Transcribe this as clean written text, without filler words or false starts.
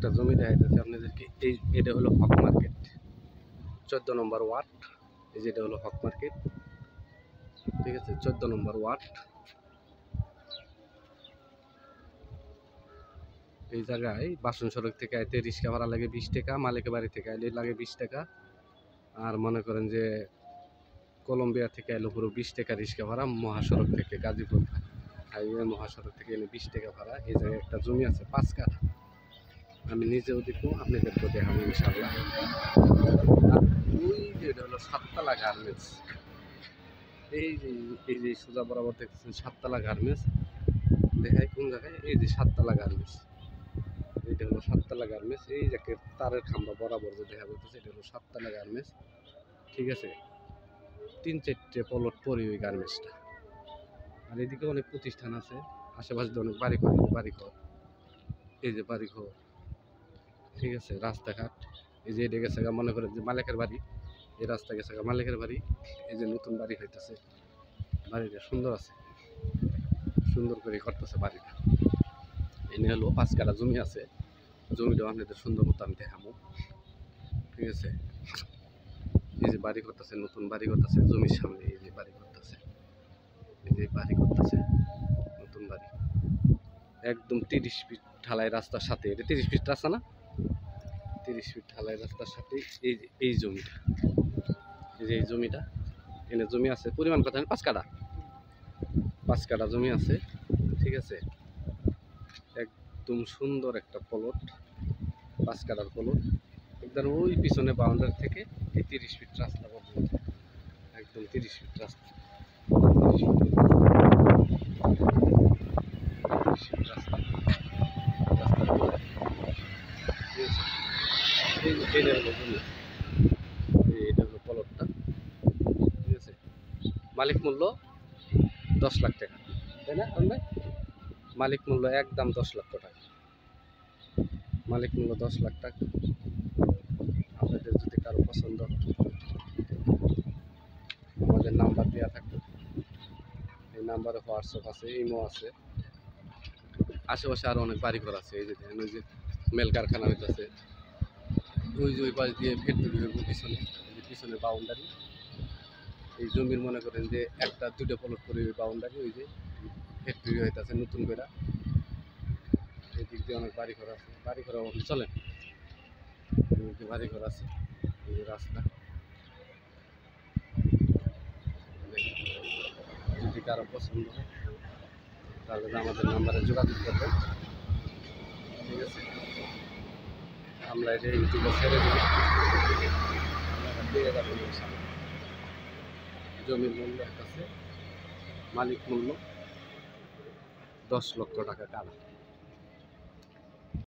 একটা জমি দেখাইতেছি আপনাদেরকে। এটা হলো হক মার্কেট, 14 নম্বর ওয়ার্ড। এই যেটা হলো হক মার্কেট, ঠিক আছে, 14 নম্বর ওয়ার্ড। এই জায়গায় বাসন সড়ক থেকে আইতে রিক্সা ভাড়া লাগে 20 টাকা, মালিকের বাড়ি থেকে আইলে লাগে 20 টাকা। আর মনে করেন যে কলম্বিয়া থেকে আইলে পুরো 20 টাকা রিক্সা ভাড়া। মহাসড়ক থেকে গাজীপুর হাইওয়ে মহাসড়ক থেকে এনে 20 টাকা ভাড়া। এই জায়গায় একটা জমি আছে 5 কাঠা। আমি নিজেও দেখবো, আপনাদেরকেও দেখাবো ইনশাআল্লাহ। আর ওই যে এটা হলো 7 তলা গার্মেন্টস। এই যে সোজা বরাবর দেখতেছেন 7 তলা গার্মেন্টস। দেখাই কোন জায়গায়? এই যে 7 তলা গার্মেন্টস। এটা হলো 7 তলা গার্মেন্টস। এই যে তারের খাম্বা বরাবর যে দেখা যাচ্ছে এটা হলো 7 তলা গার্মেন্টস, ঠিক আছে। 3-4টে প্লট পরে ওই গার্মেন্টসটা। আর এদিকে অনেক প্রতিষ্ঠান আছে, আশেপাশে অনেক বাড়িঘর। এই যে বাড়িঘর, ঠিক আছে, রাস্তাঘাট। এই যে এটা গেছে মনে করেন যে মালিকের বাড়ি, এই রাস্তা গেছে মালিকের বাড়ি। এই যে নতুন বাড়ি হইতেছে, বাড়িটা সুন্দর আছে, সুন্দর করে করতেছে বাড়িটা। এনে হলো 5 কাঠা জমি আছে। জমিটাও আপনাদের সুন্দর মতো আমি দেখাবো, ঠিক আছে। এই যে বাড়ি করতেছে, নতুন বাড়ি করতেছে জমির সামনে। এই যে বাড়ি করতেছে, এই যে বাড়ি করতেছে নতুন বাড়ি, একদম 30 ফিট ঢালাই রাস্তার সাথে। এটা 30 ফিট রাস্তা না, 30 ফিট ঢালাই রাস্তার সাথে এই জমিটা। এই যে এই জমিটা, এনে জমি আছে পরিমাণ কথা 5 কাঠা, 5 কাঠা জমি আছে, ঠিক আছে। একদম সুন্দর একটা প্লট, 5 কাঠার প্লট। একদম ওই পিছনে বাউন্ডারি থেকে এই 30 ফিট রাস্তা পর্যন্ত, একদম 30 ফিট রাস্তা, 30 ফিট রাস্তা, এটা হলো জমি, এটা হলো প্লটটা, ঠিক আছে। মালিক মূল্য 10 লাখ টাকা, তাই না? মালিক মূল্য একদম 10 লক্ষ টাকা, মালিক মূল্য 10 লাখ টাকা। আপনাদের যদি কারো পছন্দ, আমাদের নাম্বার দেওয়া থাকবে, এই নাম্বারে হোয়াটসঅ্যাপ আছে, ইমো আছে। আশেপাশে আরও অনেক বাড়িঘর আছে। এই যে দেখেন, ওই যে মেল কারখানা হইতেছে, ওই যে ওই পাশ দিয়ে ফ্যাক্টরি হইব পিছনে, এই যে পিছনে বাউন্ডারি। এই জমির মনে করেন যে 1-2টা প্লট করে ওই বাউন্ডারি, ওই যে ফ্যাক্টরি হইতেছে নতুন করে। এই দিক দিয়ে অনেক বাড়িঘর আছে, বাড়িঘর চলেন, বাড়িঘর আছে, এই যে রাস্তা। যদি কারো পছন্দ হয় তাহলে আমাদের নাম্বারে যোগাযোগ করবেন, ঠিক আছে। আমরা এটা ইউটিউবে ছেড়ে দিই, আপনারা পেয়ে যাবেন ইনশাআল্লাহ। জমির মূল্য আছে, মালিক মূল্য 10 লক্ষ টাকা কাঠা।